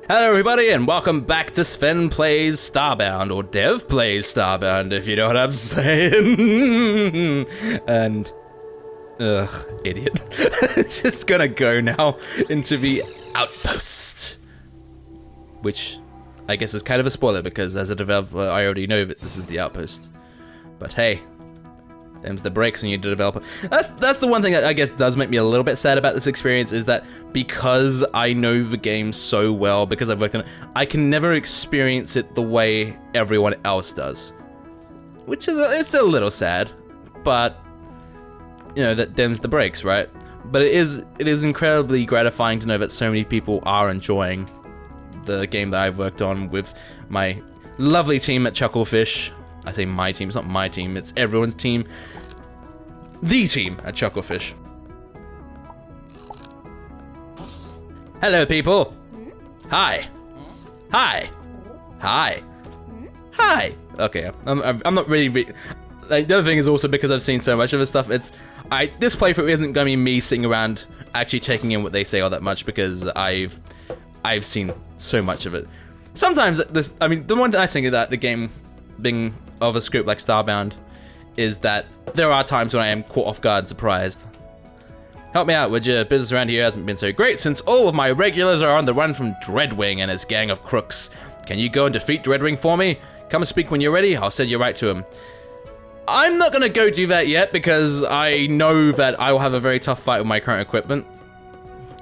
Hello everybody and welcome back to Sven Plays Starbound, or Dev Plays Starbound, if you know what I'm saying. And, idiot. It's just gonna go now into the Outpost. Which, I guess is kind of a spoiler because as a developer I already know that this is the Outpost. But hey, them's the breaks when you're a developer. That's the one thing that I guess does make me a little bit sad about this experience, is that because I know the game so well, because I've worked on it, I can never experience it the way everyone else does. Which is, it's a little sad, but, you know, that them's the breaks, right? But it is incredibly gratifying to know that so many people are enjoying the game that I've worked on with my lovely team at Chucklefish. I say my team, it's not my team, it's everyone's team. The team at Chucklefish. Hello, people. Hi. Hi. Hi. Hi. Okay, I'm not really. Like, the other thing is also because I've seen so much of this stuff. This playthrough isn't gonna be me sitting around actually taking in what they say all that much because I've seen so much of it. Sometimes the one nice thing is that the game being of a scope like Starbound is that there are times when I am caught off guard and surprised. Help me out, would you? Business around here hasn't been so great since all of my regulars are on the run from Dreadwing and his gang of crooks. Can you go and defeat Dreadwing for me? Come and speak when you're ready, I'll send you right to him. I'm not gonna go do that yet because I know that I will have a very tough fight with my current equipment.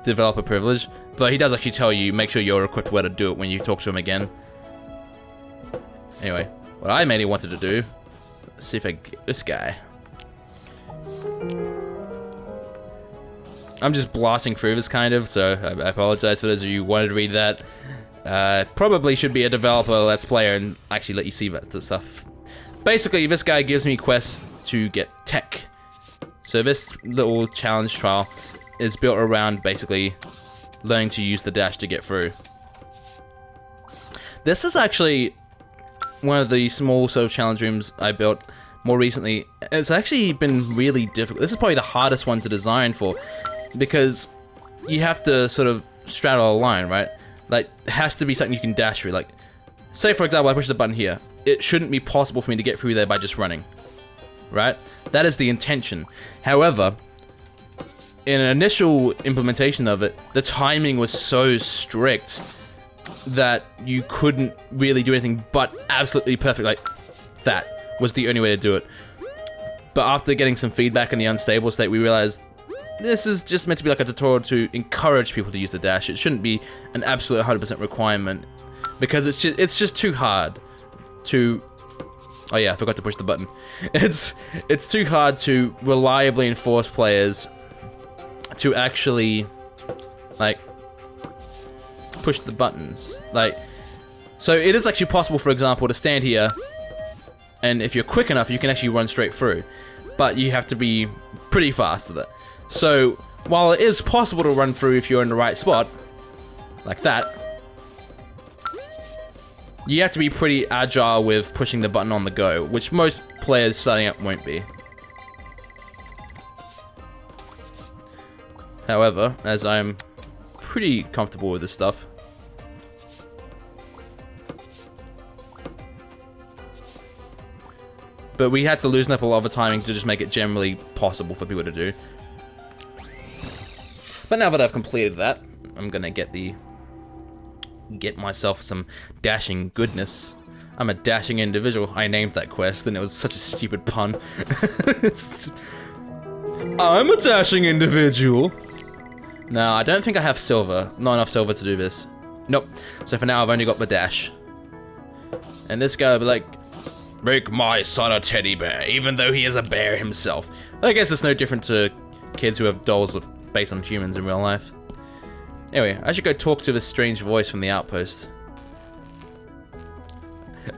Developer privilege. Though he does actually tell you, make sure you're equipped where to do it when you talk to him again. Anyway, what I mainly wanted to do, let's see if I can get this guy. I'm just blasting through this kind of, so I apologize for those of you who wanted to read that. Probably should be a developer let's player and actually let you see that stuff. Basically, this guy gives me quests to get tech. So this little challenge trial is built around basically learning to use the dash to get through. This is actually one of the small sort of challenge rooms I built more recently. It's actually been really difficult. This is probably the hardest one to design for because you have to sort of straddle a line, right? Like, it has to be something you can dash through. Like, say for example, I push the button here. It shouldn't be possible for me to get through there by just running, right? That is the intention. However, in an initial implementation of it, the timing was so strict that you couldn't really do anything but absolutely perfect. Like, that was the only way to do it. But after getting some feedback in the unstable state, we realized this is just meant to be like a tutorial to encourage people to use the dash. It shouldn't be an absolute 100% requirement because it's just too hard to. Oh yeah, I forgot to push the button. It's too hard to reliably enforce players to actually like push the buttons. Like, so it is actually possible, for example, to stand here and if you're quick enough you can actually run straight through, but you have to be pretty fast with it. So while it is possible to run through if you're in the right spot like that, you have to be pretty agile with pushing the button on the go, which most players starting up won't be. However, as I'm pretty comfortable with this stuff, but we had to loosen up a lot of the timing to just make it generally possible for people to do. But now that I've completed that, I'm gonna get myself some dashing goodness. I'm a dashing individual. I named that quest and it was such a stupid pun. I'm a dashing individual. No, I don't think I have silver. Not enough silver to do this. Nope. So for now, I've only got the dash. And this guy will be like, make my son a teddy bear, even though he is a bear himself. I guess it's no different to kids who have dolls based on humans in real life. Anyway, I should go talk to this strange voice from the Outpost.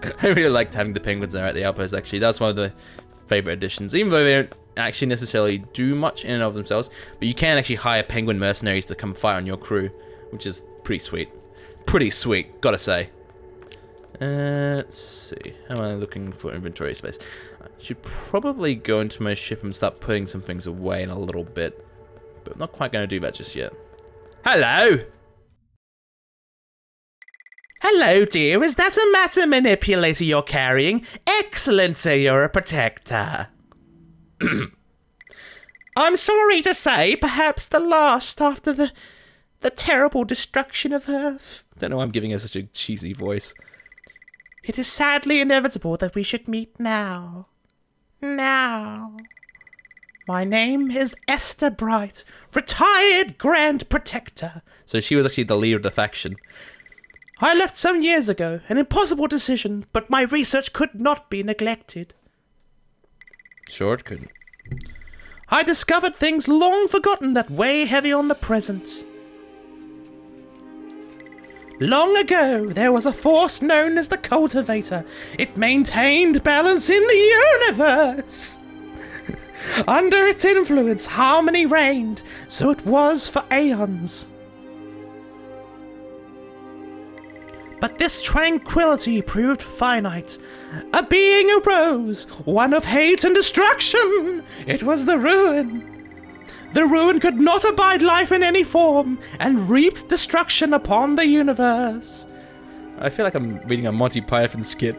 I really liked having the penguins there at the Outpost, actually. That's one of the favorite additions, even though they don't actually necessarily do much in and of themselves, but you can actually hire penguin mercenaries to come fight on your crew, which is pretty sweet. Pretty sweet, gotta say. Let's see, how am I looking for inventory space? I should probably go into my ship and start putting some things away in a little bit, but I'm not quite gonna do that just yet. Hello! Hello, dear. Is that a matter manipulator you're carrying? Excellent, so you're a protector. I'm sorry to say, perhaps the last after the terrible destruction of Earth. Don't know why I'm giving her such a cheesy voice. It is sadly inevitable that we should meet now. Now. My name is Esther Bright, retired Grand Protector. So she was actually the leader of the faction. I left some years ago, an impossible decision, but my research could not be neglected. Sure it couldn't. I discovered things long forgotten that weigh heavy on the present. Long ago, there was a force known as the Cultivator. It maintained balance in the universe. Under its influence, harmony reigned, so it was for aeons. But this tranquility proved finite. A being arose, one of hate and destruction. It was the Ruin. The Ruin could not abide life in any form, and reaped destruction upon the universe. I feel like I'm reading a Monty Python skit.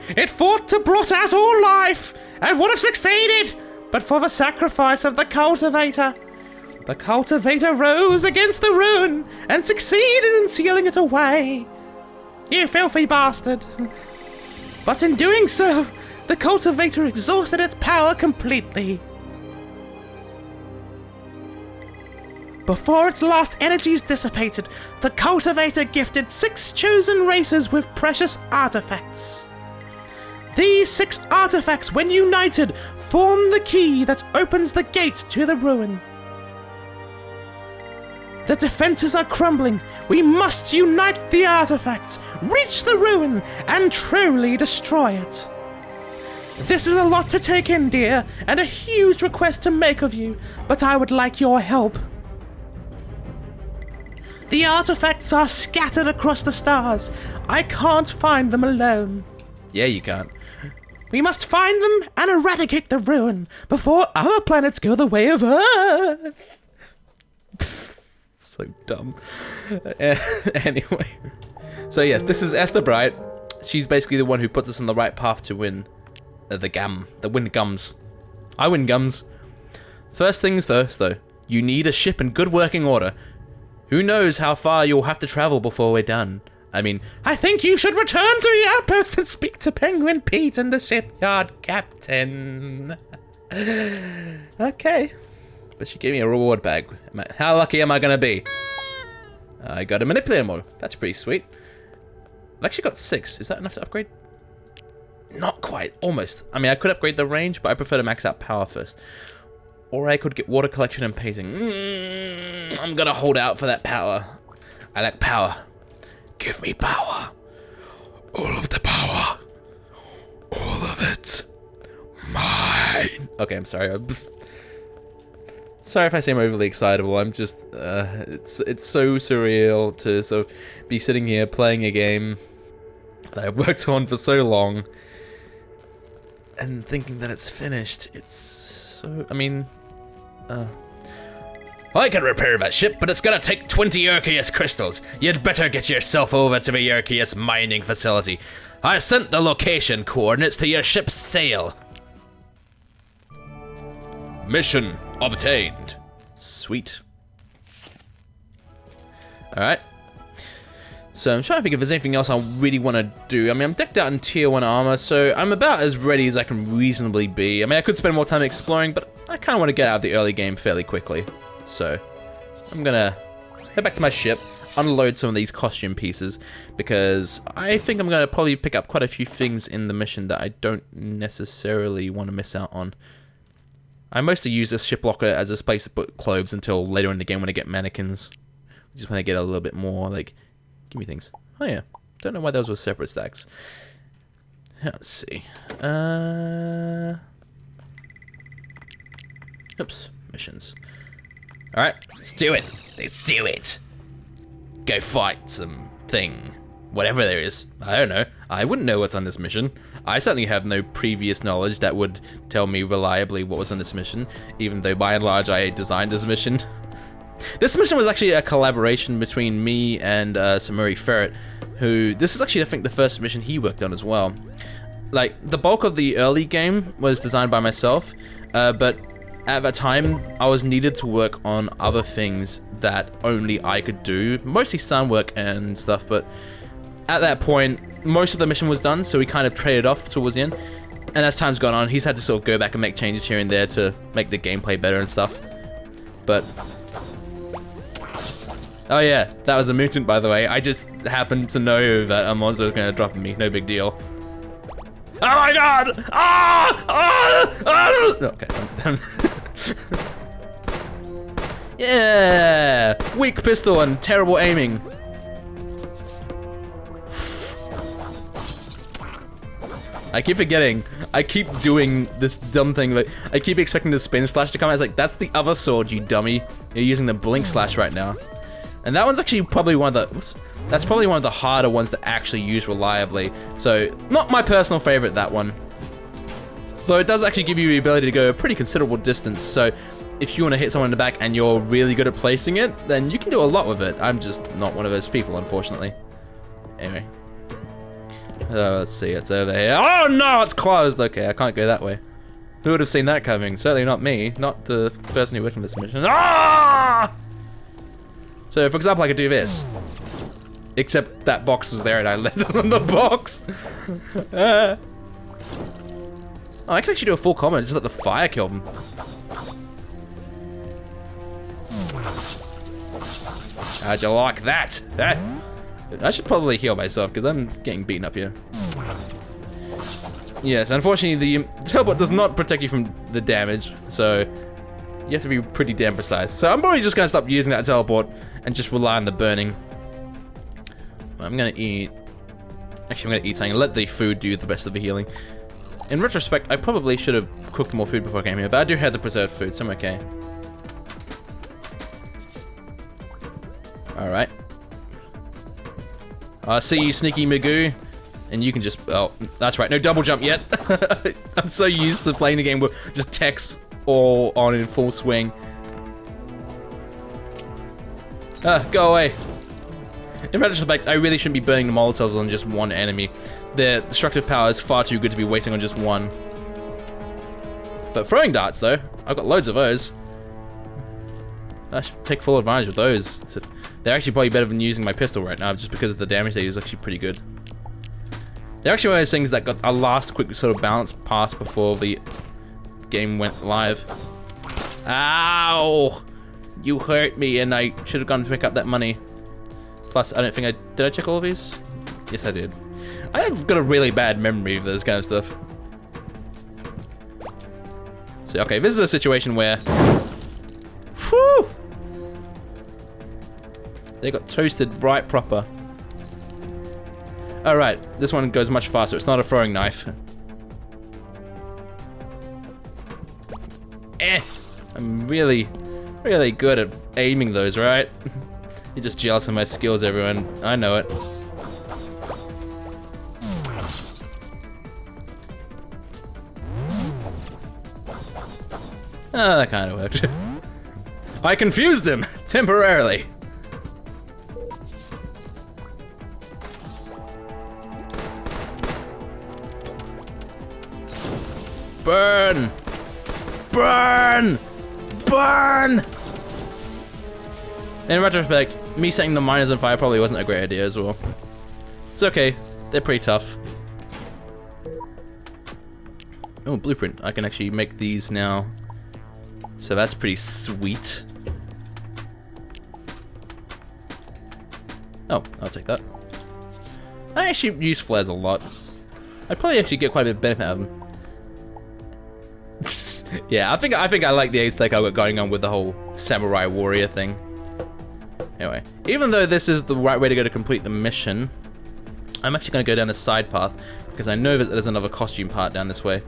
It fought to blot out all life, and would have succeeded, but for the sacrifice of the Cultivator. The Cultivator rose against the Ruin, and succeeded in sealing it away. You filthy bastard. But in doing so, the Cultivator exhausted its power completely. Before its last energies dissipated, the Cultivator gifted 6 chosen races with precious artifacts. These 6 artifacts, when united, form the key that opens the gate to the Ruin. The defenses are crumbling. We must unite the artifacts, reach the Ruin, and truly destroy it. This is a lot to take in, dear, and a huge request to make of you, but I would like your help. The artifacts are scattered across the stars. I can't find them alone. Yeah, you can't. We must find them and eradicate the Ruin before other planets go the way of Earth. So dumb. Anyway. So yes, this is Esther Bright. She's basically the one who puts us on the right path to win the win gums. I win gums. First things first, though. You need a ship in good working order. Who knows how far you'll have to travel before we're done. I mean, I think you should return to the outpost and speak to Penguin Pete and the shipyard captain. Okay. But she gave me a reward bag. How lucky am I gonna be? I got a manipulator mode. That's pretty sweet. I actually got 6. Is that enough to upgrade? Not quite. Almost. I mean, I could upgrade the range, but I prefer to max out power first. Or I could get water collection and painting. I'm gonna hold out for that power. I like power. Give me power. All of the power. All of it. Mine. Okay, I'm sorry. Sorry if I seem overly excitable. I'm just, it's so surreal to sort of be sitting here playing a game that I've worked on for so long and thinking that it's finished. It's so, I mean, I can repair that ship, but it's gonna take 20 Urkius crystals. You'd better get yourself over to the Urkius mining facility. I sent the location coordinates to your ship's sail. Mission obtained. Sweet. Alright. So I'm trying to think if there's anything else I really want to do. I mean, I'm decked out in tier 1 armor, so I'm about as ready as I can reasonably be. I mean, I could spend more time exploring, but I kind of want to get out of the early game fairly quickly. So I'm gonna head back to my ship, unload some of these costume pieces, because I think I'm gonna probably pick up quite a few things in the mission that I don't necessarily want to miss out on. I mostly use this ship locker as a place to put clothes until later in the game when I get mannequins. Just when I get a little bit more, like, give me things. Oh yeah, don't know why those were separate stacks. Let's see. Oops, missions. Alright, let's do it. Let's do it. Go fight some thing. Whatever there is. I don't know. I wouldn't know what's on this mission. I certainly have no previous knowledge that would tell me reliably what was on this mission, even though by and large I designed this mission. This mission was actually a collaboration between me and Samuri Ferret, who, this is actually, I think, the first mission he worked on as well. Like, the bulk of the early game was designed by myself, but at that time, I was needed to work on other things that only I could do, mostly sound work and stuff, but at that point, most of the mission was done, so we kind of traded off towards the end. And as time's gone on, he's had to sort of go back and make changes here and there to make the gameplay better and stuff. But... oh yeah, that was a mutant, by the way. I just happened to know that a monster was going to drop on me. No big deal. Oh my god! Ah! Ah! Ah! Okay, I'm yeah! Weak pistol and terrible aiming. I keep forgetting. I keep doing this dumb thing. Like, I keep expecting the spin slash to come out. It's like, that's the other sword, you dummy. You're using the blink slash right now. And that one's actually probably one of the... that's probably one of the harder ones to actually use reliably. So, not my personal favorite, that one. Though it does actually give you the ability to go a pretty considerable distance. So, if you want to hit someone in the back and you're really good at placing it, then you can do a lot with it. I'm just not one of those people, unfortunately. Anyway. Let's see, it's over here. Oh no, it's closed! Okay, I can't go that way. Who would have seen that coming? Certainly not me. Not the person who worked on this mission. Ah! So, for example, I could do this. Except that box was there and I landed on the box. Oh, I can actually do a full combo, just let the fire kill them. How'd you like that? I should probably heal myself because I'm getting beaten up here. Yes, unfortunately the teleport does not protect you from the damage, so you have to be pretty damn precise. So I'm probably just gonna stop using that teleport and just rely on the burning. I'm gonna eat... actually, I'm gonna eat something and let the food do the rest of the healing. In retrospect, I probably should have cooked more food before I came here, but I do have the preserved food, so I'm okay. Alright. See you, sneaky Magoo. And you can just... oh, that's right, no double jump yet. I'm so used to playing the game with just text all on in full swing. Go away. In retrospect, I really shouldn't be burning the Molotovs on just one enemy. Their destructive power is far too good to be wasting on just one. But throwing darts, though, I've got loads of those. I should take full advantage of those. They're actually probably better than using my pistol right now, just because the damage they use is actually pretty good. They're actually one of those things that got a last quick sort of balance pass before the game went live. Ow! You hurt me, and I should have gone to pick up that money. Plus, I don't think did I check all of these? Yes, I did. I've got a really bad memory of this kind of stuff. So, okay, this is a situation where... whew! They got toasted right proper. Alright, this one goes much faster. It's not a throwing knife. I'm really, really good at aiming those, right? You're just jealous of my skills, everyone. I know it. Oh, that kind of worked. I confused him temporarily. Burn! Burn! Burn! In retrospect, me setting the miners on fire probably wasn't a great idea as well. It's okay, they're pretty tough. Oh, blueprint. I can actually make these now. So that's pretty sweet. Oh, I'll take that. I actually use flares a lot. I'd probably actually get quite a bit of benefit out of them. Yeah, I think I like the aesthetic I got going on with the whole samurai warrior thing. Anyway, even though this is the right way to go to complete the mission, I'm actually going to go down a side path because I know that there's another costume part down this way.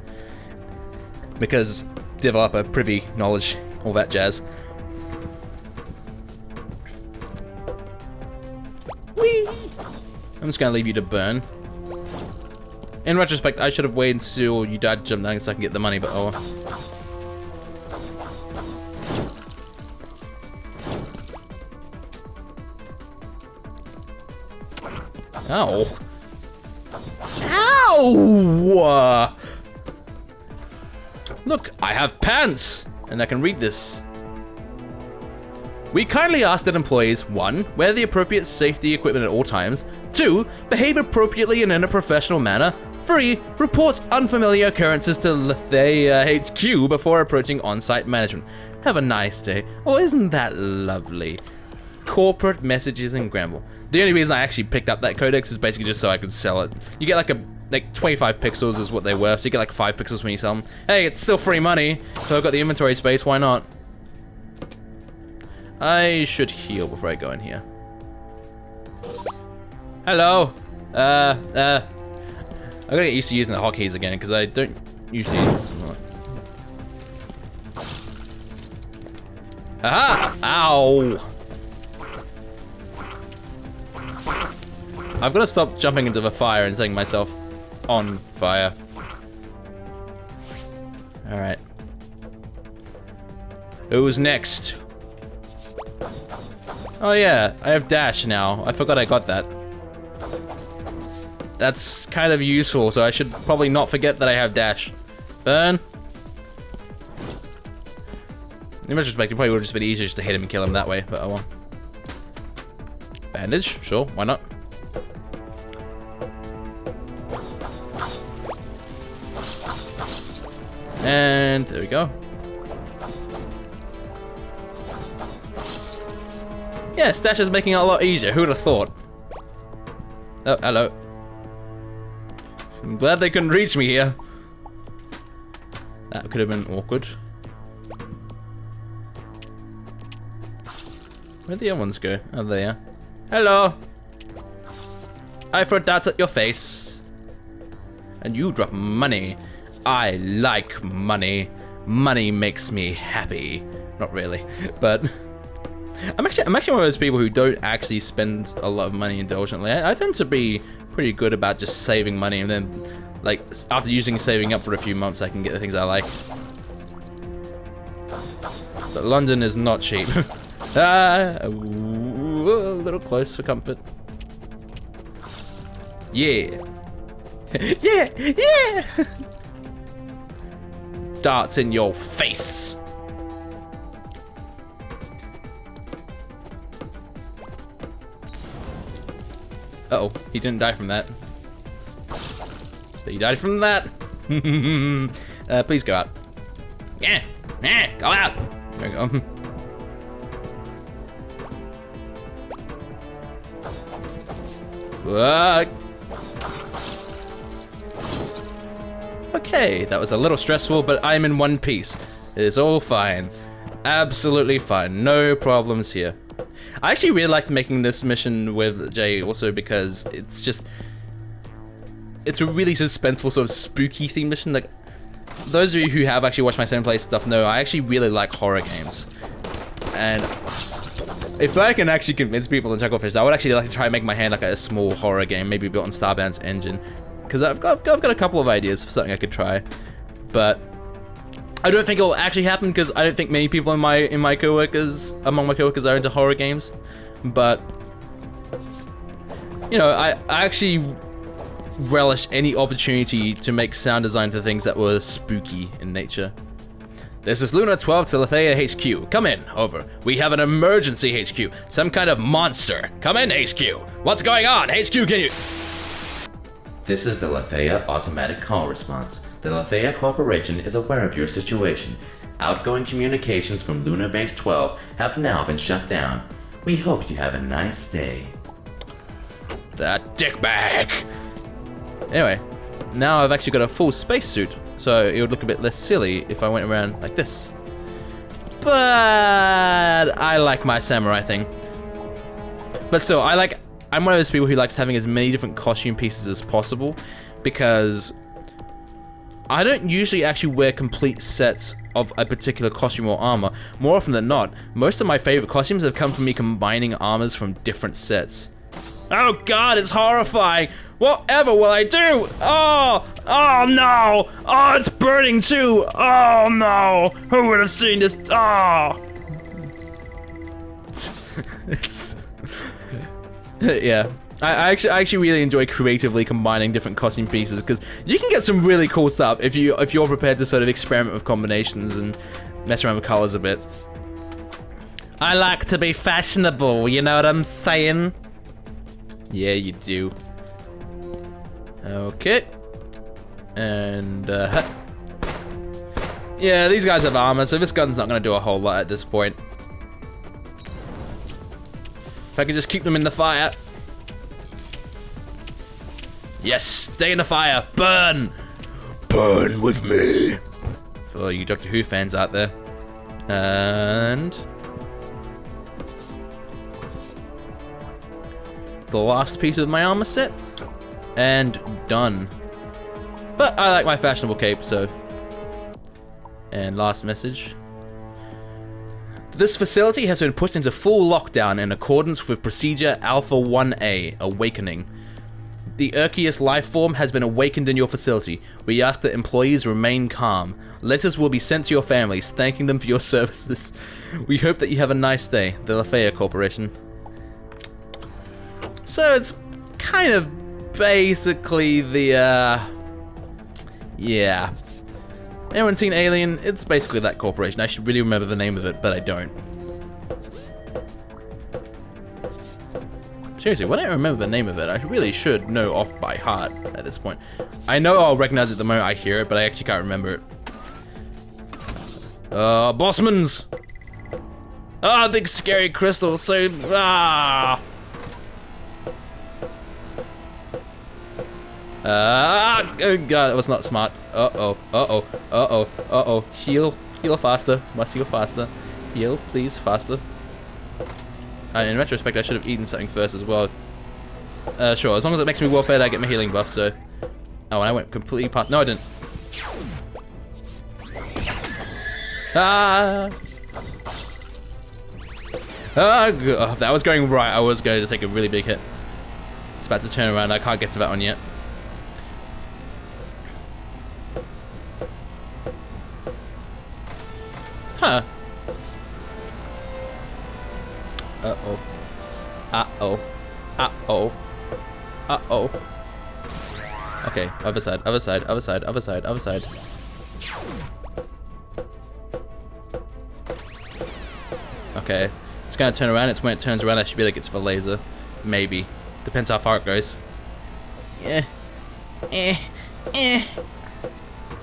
Because developer privy knowledge, all that jazz. Whee! I'm just going to leave you to burn. In retrospect, I should have waited until you died to jump down so I can get the money, but oh. Ow. Ow! Look, I have pants! And I can read this. We kindly ask that employees, 1. Wear the appropriate safety equipment at all times. 2. Behave appropriately and in a professional manner. 3. Reports unfamiliar occurrences to Lethea HQ before approaching on-site management. Have a nice day. Oh, isn't that lovely? Corporate messages and Gramble. The only reason I actually picked up that codex is basically just so I could sell it. You get like 25 pixels is what they were, so you get like 5 pixels when you sell them. Hey, it's still free money, so I've got the inventory space, why not? I should heal before I go in here. Hello. I gotta get used to using the hotkeys again, because I don't usually use them. Aha! Ow! I've got to stop jumping into the fire and setting myself on fire. Alright. Who's next? Oh yeah, I have dash now. I forgot I got that. That's kind of useful, so I should probably not forget that I have dash. Burn. In retrospect, it probably would have just been easier just to hit him and kill him that way, but oh well. Bandage? Sure, why not? And there we go. Yeah, stash is making it a lot easier. Who would have thought? Oh, hello. I'm glad they couldn't reach me here. That could have been awkward. Where'd the other ones go? Oh, there. Hello. I throw darts at your face. And you drop money. I like money. Money makes me happy. Not really, but I'm actually one of those people who don't actually spend a lot of money indulgently. I tend to be pretty good about just saving money, and then, like, after saving up for a few months, I can get the things I like. But London is not cheap. A little close for comfort. Yeah. Yeah, yeah. Darts in your face. Uh-oh, he didn't die from that. So he died from that. Please go out. Yeah, go out. There we go. Okay, that was a little stressful, but I'm in one piece. It is all fine. Absolutely fine. No problems here. I actually really liked making this mission with Jay also because it's a really suspenseful sort of spooky themed mission. Like, those of you who have actually watched my Sven play stuff know I actually really like horror games. And if I can actually convince people in Chucklefish, I would actually like to try and make my hand like a small horror game, maybe built on Starbound's engine. Because I've got a couple of ideas for something I could try. But I don't think it'll actually happen because I don't think many people among my coworkers are into horror games. But you know, I actually relish any opportunity to make sound design for things that were spooky in nature. This is Luna 12 to Lethea HQ. Come in, over. We have an emergency HQ. Some kind of monster. Come in, HQ. What's going on? HQ, can you... This is the Lethea automatic call response. The Lethea Corporation is aware of your situation. Outgoing communications from Luna Base 12 have now been shut down. We hope you have a nice day. That dickbag! Anyway, now I've actually got a full spacesuit, so it would look a bit less silly if I went around like this. But I like my samurai thing. But still, I'm one of those people who likes having as many different costume pieces as possible, because I don't usually actually wear complete sets of a particular costume or armor. More often than not, most of my favorite costumes have come from me combining armors from different sets. Oh god, it's horrifying! Whatever will I do? Oh no! Oh, it's burning too! Oh no! Who would have seen this? Oh! It's... yeah. I actually really enjoy creatively combining different costume pieces because you can get some really cool stuff if you're prepared to sort of experiment with combinations and mess around with colors a bit. I like to be fashionable, you know what I'm saying? Yeah, you do. Okay. And yeah, these guys have armor, so this gun's not gonna do a whole lot at this point. If I could just keep them in the fire. Yes, stay in the fire. Burn! Burn with me. For all you Doctor Who fans out there. And the last piece of my armor set. And done. But I like my fashionable cape, so. And last message. This facility has been put into full lockdown in accordance with Procedure Alpha 1A, Awakening. The Urkius life form has been awakened in your facility. We ask that employees remain calm. Letters will be sent to your families, thanking them for your services. We hope that you have a nice day. The Lafayette Corporation. So it's kind of basically the, yeah. Anyone seen Alien? It's basically that corporation. I should really remember the name of it, but I don't. Seriously, when I remember the name of it, I really should know off by heart at this point. I know I'll recognize it the moment I hear it, but I actually can't remember it. Bossmans! Ah, big scary crystal, so, oh god, that was not smart. Heal faster, must heal faster. Heal, please, faster. In retrospect, I should have eaten something first as well. Sure, as long as it makes me well fed, I get my healing buff, so. Oh, and I went completely past. No, I didn't. If that was going right, I was going to take a really big hit. It's about to turn around, I can't get to that one yet. Huh. Uh-oh. Uh-oh. Uh-oh. Uh-oh. Okay, other side, other side, other side, other side, other side. Okay. It's gonna turn around, it's when it turns around I should be able to get to the laser. Maybe. Depends how far it goes. Yeah.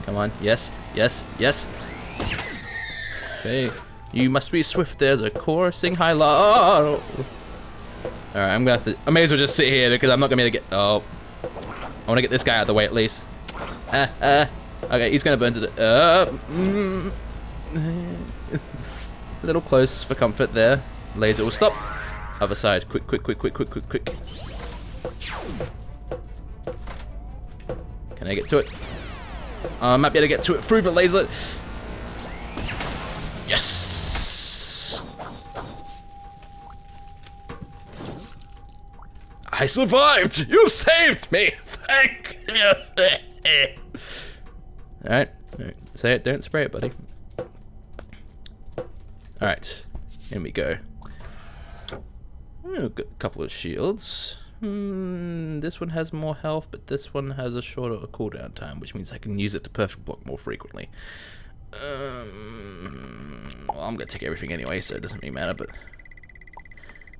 Come on, yes, yes, yes. Okay. You must be swift as a coursing high low. Alright, I'm gonna have to. I may as well just sit here because I'm not gonna be able to get. Oh. I wanna get this guy out of the way at least. Okay, he's gonna burn to the. A little close for comfort there. Laser will stop. Other side. Quick, quick, quick, quick, quick, quick, quick. Can I get to it? I might be able to get to it through the laser. Yes! I survived! You saved me! Thank you! Alright. Say it, don't spray it, buddy. Alright. Here we go. Got a couple of shields. This one has more health, but this one has a shorter cooldown time, which means I can use it to perfect block more frequently. Well, I'm gonna take everything anyway, so it doesn't really matter, but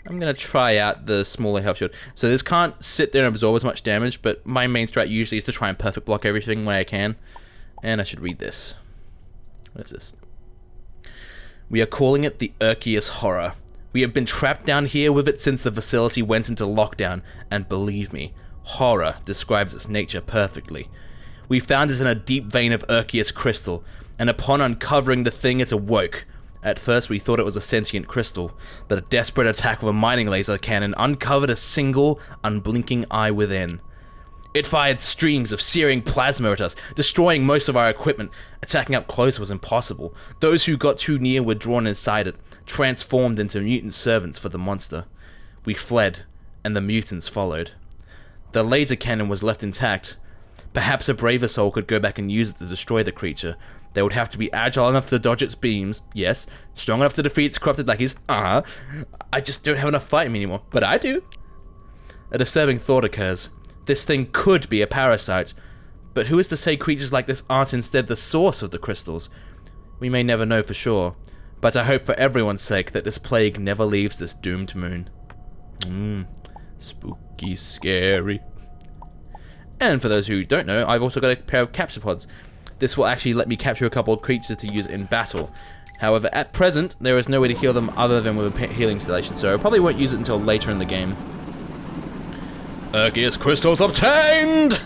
I'm gonna try out the smaller health shield. So this can't sit there and absorb as much damage, but my main strat usually is to try and perfect block everything when I can. And I should read this. What is this? We are calling it the Urkius Horror. We have been trapped down here with it since the facility went into lockdown, and believe me, horror describes its nature perfectly. We found it in a deep vein of Urkius crystal, and upon uncovering the thing, it awoke. At first we thought it was a sentient crystal, but a desperate attack with a mining laser cannon uncovered a single, unblinking eye within. It fired streams of searing plasma at us, destroying most of our equipment. Attacking up close was impossible. Those who got too near were drawn inside it, transformed into mutant servants for the monster. We fled, and the mutants followed. The laser cannon was left intact. Perhaps a braver soul could go back and use it to destroy the creature. They would have to be agile enough to dodge its beams, yes, strong enough to defeat its corrupted lackeys, I just don't have enough fight in me anymore, but I do. A disturbing thought occurs. This thing could be a parasite, but who is to say creatures like this aren't instead the source of the crystals? We may never know for sure, but I hope for everyone's sake that this plague never leaves this doomed moon. Spooky, scary. And for those who don't know, I've also got a pair of capture pods. This will actually let me capture a couple of creatures to use in battle. However, at present, there is no way to heal them other than with a healing installation, so I probably won't use it until later in the game. Arceus crystals obtained!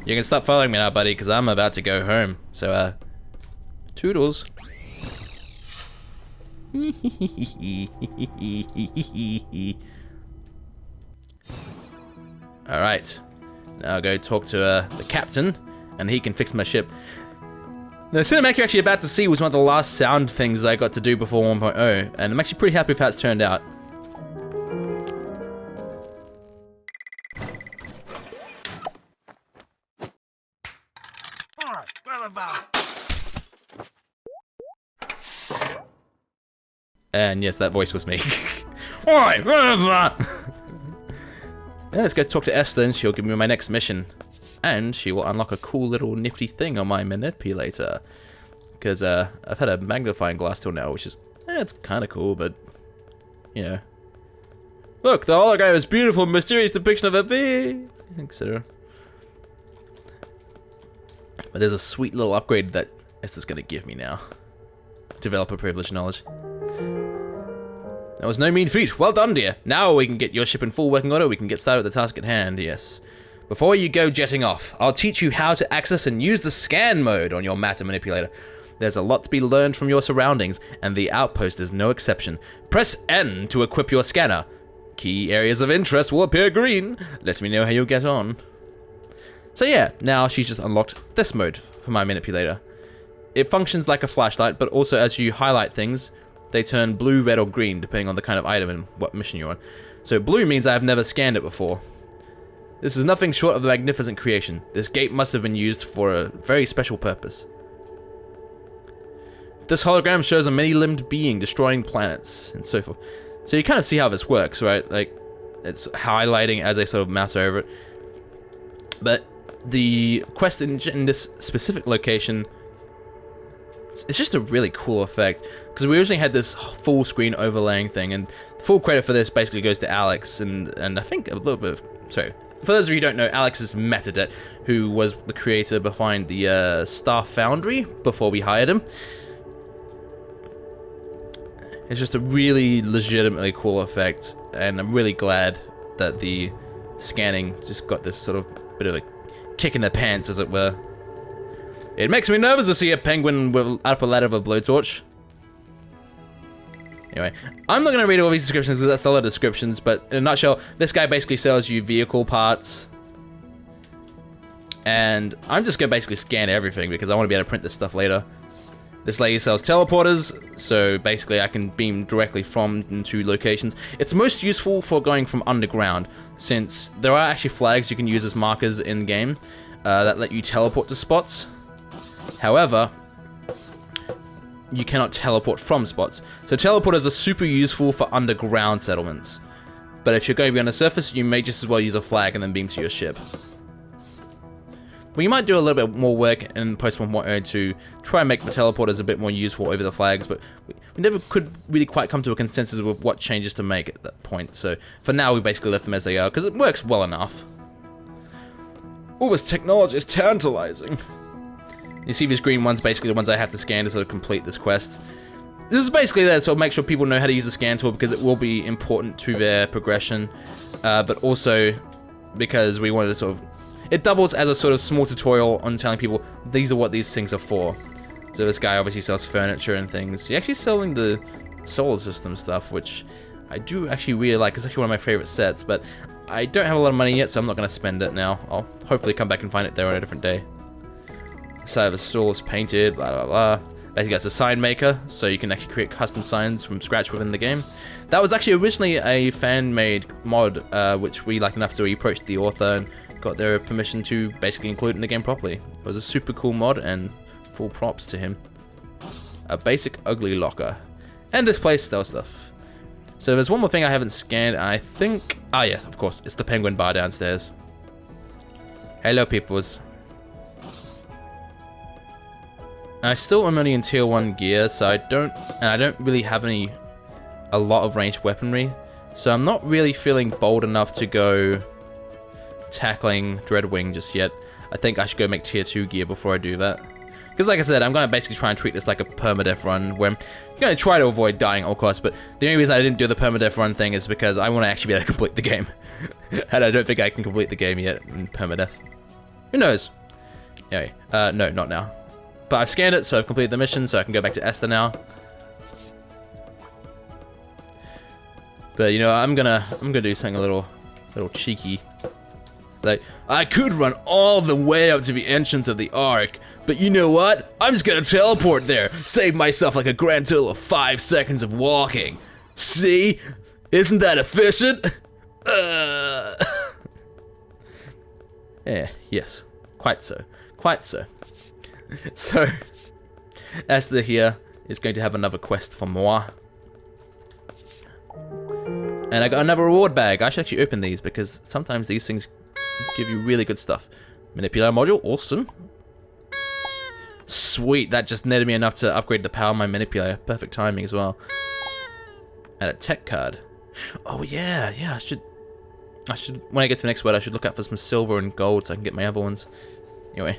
You can stop following me now, buddy, because I'm about to go home. So, toodles. Alright. Now I'll go talk to the captain, and he can fix my ship. The cinematic you're actually about to see was one of the last sound things I got to do before 1.0, and I'm actually pretty happy with how it's turned out. And yes, that voice was me. Oi! Yeah, let's go talk to Esther and she'll give me my next mission. And she will unlock a cool little nifty thing on my manipulator. Because I've had a magnifying glass till now, which is, it's kind of cool, but, you know. Look, the hologram is beautiful, mysterious depiction of a bee, etc. But there's a sweet little upgrade that Esther's going to give me now. Developer privilege knowledge. That was no mean feat. Well done, dear. Now we can get your ship in full working order. We can get started with the task at hand, yes. Before you go jetting off, I'll teach you how to access and use the scan mode on your matter manipulator. There's a lot to be learned from your surroundings, and the Outpost is no exception. Press N to equip your scanner. Key areas of interest will appear green. Let me know how you'll get on. So yeah, now she's just unlocked this mode for my manipulator. It functions like a flashlight, but also as you highlight things, they turn blue, red, or green, depending on the kind of item and what mission you're on. So blue means I've never scanned it before. This is nothing short of a magnificent creation. This gate must have been used for a very special purpose. This hologram shows a many-limbed being destroying planets, and so forth. So you kind of see how this works, right? Like, it's highlighting as I sort of mouse over it. But the quest in this specific location, it's just a really cool effect, because we originally had this full screen overlaying thing, and full credit for this basically goes to Alex, and I think a little bit of, sorry, for those of you who don't know, Alex is Metadette, who was the creator behind the Star Foundry before we hired him. It's just a really legitimately cool effect, and I'm really glad that the scanning just got this sort of bit of a kick in the pants, as it were. It makes me nervous to see a penguin with up a ladder of a blowtorch. Anyway, I'm not going to read all these descriptions because that's a lot of descriptions, but in a nutshell, this guy basically sells you vehicle parts. And I'm just going to basically scan everything because I want to be able to print this stuff later. This lady sells teleporters, so basically I can beam directly from and to locations. It's most useful for going from underground, since there are actually flags you can use as markers in-game that let you teleport to spots. However, you cannot teleport from spots. So teleporters are super useful for underground settlements. But if you're going to be on the surface, you may just as well use a flag and then beam to your ship. We might do a little bit more work in Post 1.0 to try and make the teleporters a bit more useful over the flags, but we never could really quite come to a consensus with what changes to make at that point. So for now, we basically left them as they are, because it works well enough. All this technology is tantalizing. You see these green ones, basically the ones I have to scan to sort of complete this quest. This is basically there to sort of make sure people know how to use the scan tool, because it will be important to their progression, but also because we wanted to sort of... It doubles as a sort of small tutorial on telling people these are what these things are for. So this guy obviously sells furniture and things. He's actually selling the solar system stuff, which I do actually really like. It's actually one of my favorite sets, but I don't have a lot of money yet, so I'm not going to spend it now. I'll hopefully come back and find it there on a different day. Side of the store is painted, blah blah blah. Basically that's a sign maker, so you can actually create custom signs from scratch within the game. That was actually originally a fan-made mod, which we liked enough to approach the author and got their permission to basically include it in the game properly. It was a super cool mod, and full props to him. A basic ugly locker. And this place sells stuff. So there's one more thing I haven't scanned, and I think... Ah, yeah, of course. It's the penguin bar downstairs. Hello, peoples. I still am only in tier 1 gear, so I don't really have a lot of ranged weaponry. So I'm not really feeling bold enough to go tackling Dreadwing just yet. I think I should go make tier 2 gear before I do that. Because like I said, I'm going to basically try and treat this like a permadeath run, where I'm going to try to avoid dying at all costs, but the only reason I didn't do the permadeath run thing is because I want to actually be able to complete the game. And I don't think I can complete the game yet in permadeath. Who knows? Anyway, no, not now. But I've scanned it, so I've completed the mission, so I can go back to Esther now. But you know, I'm gonna do something a little cheeky. Like, I could run all the way up to the entrance of the Ark, but you know what? I'm just gonna teleport there, save myself like a grand total of 5 seconds of walking. See? Isn't that efficient? Yeah, yes, quite so, quite so. So, Esther here is going to have another quest for moi. And I got another reward bag. I should actually open these because sometimes these things give you really good stuff. Manipulator module, awesome. Sweet, that just netted me enough to upgrade the power of my manipulator. Perfect timing as well. And a tech card. Oh yeah, I should, when I get to the next word, I should look out for some silver and gold so I can get my other ones. Anyway.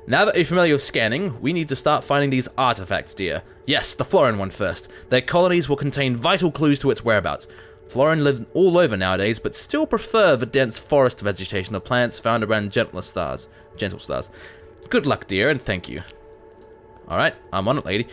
Now that you're familiar with scanning, we need to start finding these artifacts, dear. Yes, the Florin one first. Their colonies will contain vital clues to its whereabouts. Florin live all over nowadays, but still prefer the dense forest vegetation of plants found around gentle stars. Good luck, dear, and thank you. Alright, I'm on it, lady.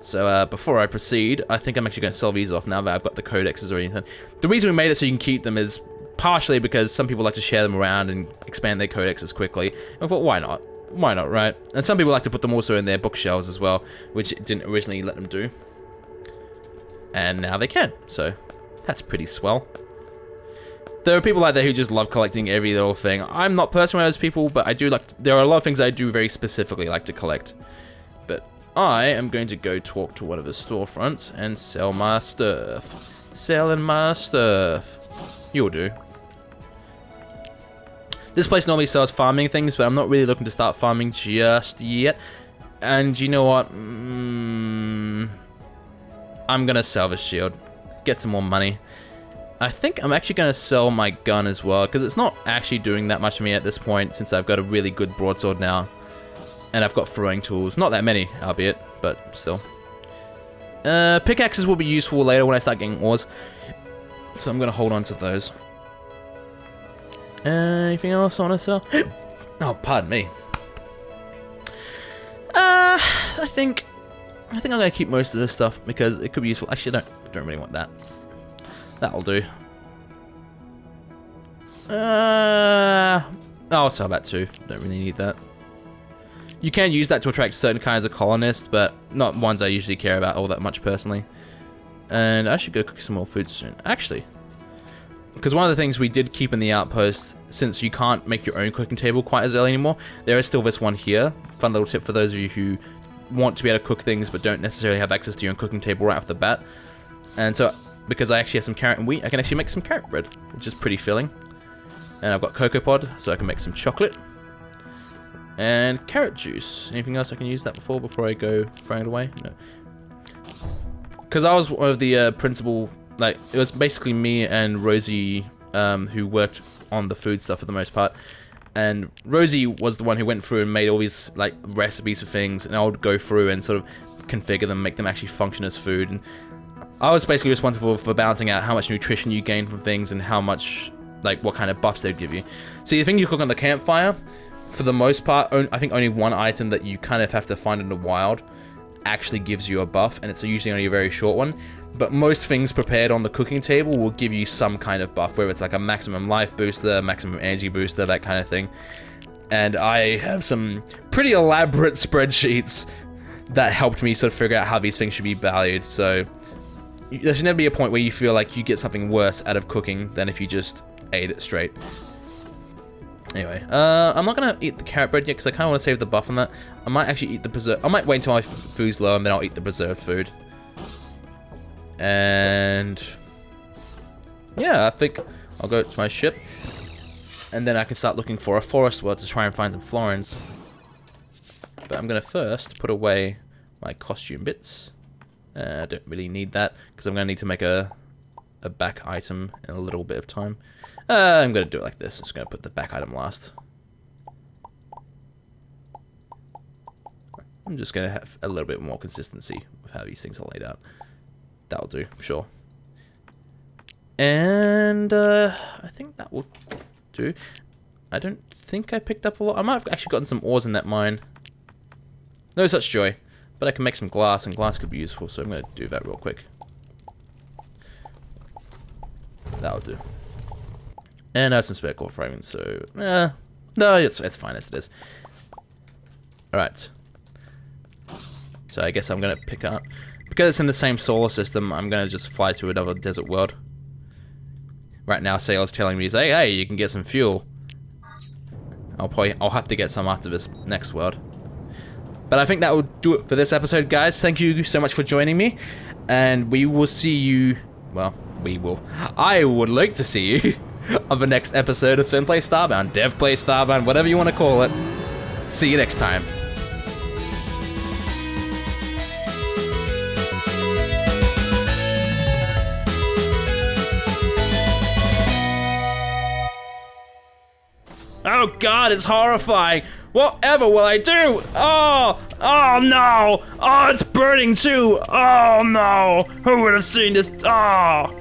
So, before I proceed, I think I'm actually going to sell these off now that I've got the codexes or anything. The reason we made it so you can keep them is partially because some people like to share them around and expand their codexes quickly. And I thought, why not? Why not, right? And some people like to put them also in their bookshelves as well, which it didn't originally let them do. And now they can, so that's pretty swell. There are people out there who just love collecting every little thing. I'm not personally one of those people, but I do like there are a lot of things I do very specifically like to collect. But I am going to go talk to one of the storefronts and sell my stuff. Selling my stuff. You'll do. This place normally sells farming things, but I'm not really looking to start farming just yet. And you know what? I'm gonna sell the shield. Get some more money. I think I'm actually gonna sell my gun as well, because it's not actually doing that much for me at this point, since I've got a really good broadsword now. And I've got throwing tools. Not that many, albeit, but still. Pickaxes will be useful later when I start getting ores. So I'm gonna hold on to those. Anything else I want to sell? Oh, pardon me. I think I'm gonna keep most of this stuff because it could be useful. Actually, I don't really want that. That'll do. I'll sell that too. Don't really need that. You can use that to attract certain kinds of colonists, but not ones I usually care about all that much personally. And I should go cook some more food soon. Actually, because one of the things we did keep in the outpost, since you can't make your own cooking table quite as early anymore, there is still this one here. Fun little tip for those of you who want to be able to cook things but don't necessarily have access to your own cooking table right off the bat. And so, because I actually have some carrot and wheat, I can actually make some carrot bread, which is pretty filling. And I've got cocoa pod, so I can make some chocolate. And carrot juice. Anything else I can use that before I go throwing it away? No. Because I was one of the principal, like, it was basically me and Rosie who worked on the food stuff for the most part. And Rosie was the one who went through and made all these, like, recipes for things, and I would go through and sort of configure them, make them actually function as food. And I was basically responsible for balancing out how much nutrition you gain from things and how much, like, what kind of buffs they'd give you. So the thing you cook on the campfire, for the most part, I think only one item that you kind of have to find in the wild actually gives you a buff, and it's usually only a very short one. But most things prepared on the cooking table will give you some kind of buff, whether it's like a maximum life booster, maximum energy booster, that kind of thing. And I have some pretty elaborate spreadsheets that helped me sort of figure out how these things should be valued. So there should never be a point where you feel like you get something worse out of cooking than if you just ate it straight. Anyway, I'm not gonna eat the carrot bread yet because I kind of want to save the buff on that. I might actually eat the preserved. I might wait until my food's low and then I'll eat the preserved food. And yeah, I think I'll go to my ship, and then I can start looking for a forest world to try and find some florins. But I'm gonna first put away my costume bits. I don't really need that because I'm gonna need to make a back item in a little bit of time. I'm gonna do it like this. I'm just gonna put the back item last. I'm just gonna have a little bit more consistency with how these things are laid out. That'll do, sure. And I think that will do. I don't think I picked up a lot. I might have actually gotten some ores in that mine. No such joy. But I can make some glass, and glass could be useful, so I'm going to do that real quick. That'll do. And I have some spare core framing, so... no, it's fine as it is. Alright. So I guess I'm going to pick up... Because it's in the same solar system, I'm going to just fly to another desert world. Right now, Sailor's telling me, hey, you can get some fuel. I'll have to get some after this next world. But I think that will do it for this episode, guys. Thank you so much for joining me. And we will see you... Well, we will. I would like to see you on the next episode of Sven Plays Starbound. Dev Plays Starbound, whatever you want to call it. See you next time. Oh god, it's horrifying! Whatever will I do? Oh no! Oh, it's burning too! Oh no! Who would have seen this? Oh!